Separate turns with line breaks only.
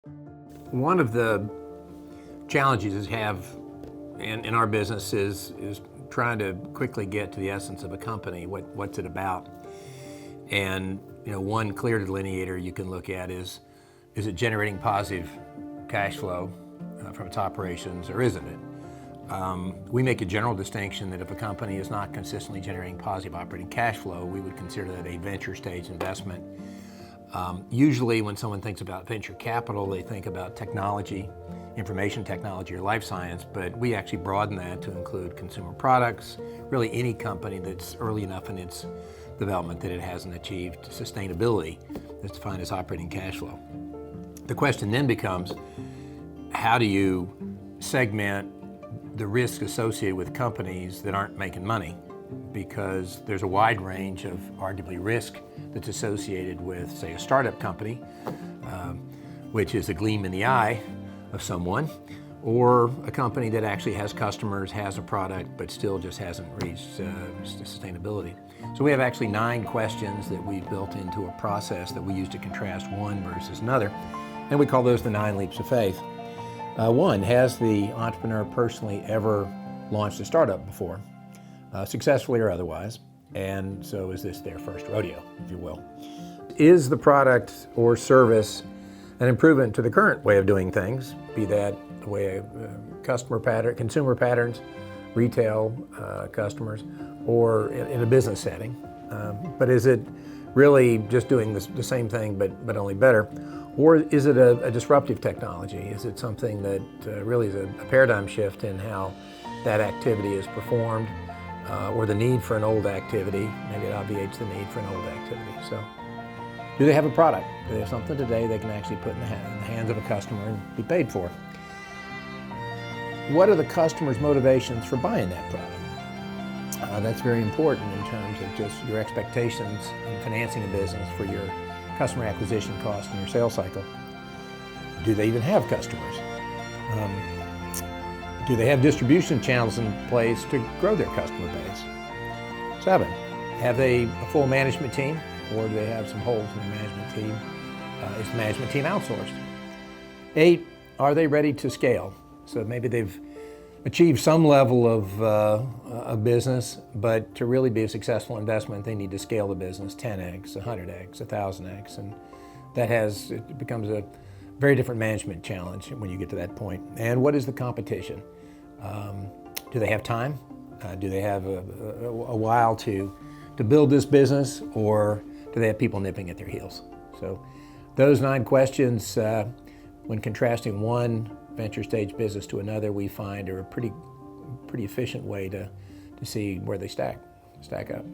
One of the challenges we have in our business is trying to quickly get to the essence of a company. What's it about? And one clear delineator you can look at is it generating positive cash flow from its operations, or isn't it? We make a general distinction that if a company is not consistently generating positive operating cash flow, we would consider that a venture stage investment. Usually when someone thinks about venture capital, they think about technology, information technology, or life science, but we actually broaden that to include consumer products, really any company that's early enough in its development that it hasn't achieved sustainability that's defined as operating cash flow. The question then becomes, how do you segment the risk associated with companies that aren't making money? Because there's a wide range of arguably risk that's associated with, say, a startup company, which is a gleam in the eye of someone, or a company that actually has customers, has a product, but still just hasn't reached sustainability. So we have actually 9 questions that we've built into a process that we use to contrast one versus another, and we call those the 9 leaps of faith. 1, has the entrepreneur personally ever launched a startup before, successfully or otherwise? And so is this their first rodeo, if you will? Is the product or service an improvement to the current way of doing things, be that the way consumer patterns, retail customers, or in a business setting? But is it really just doing the same thing but only better? Or is it a disruptive technology? Is it something that really is a paradigm shift in how that activity is performed, or the need for an old activity? Maybe it obviates the need for an old activity. So, do they have a product? Do they have something today they can actually put in the hands of a customer and be paid for? What are the customer's motivations for buying that product? That's very important in terms of just your expectations in financing a business for your customer acquisition cost and your sales cycle. Do they even have customers? Do they have distribution channels in place to grow their customer base? 7, have they a full management team, or do they have some holes in their management team? Is the management team outsourced? 8, are they ready to scale? So maybe they've achieved some level of business, but to really be a successful investment, they need to scale the business 10x, 100x, 1000x, and it becomes a very different management challenge when you get to that point. And what is the competition? Do they have time? Do they have a while to build this business, or do they have people nipping at their heels? So those 9 questions, when contrasting one venture stage business to another, we find are a pretty efficient way to see where they stack up.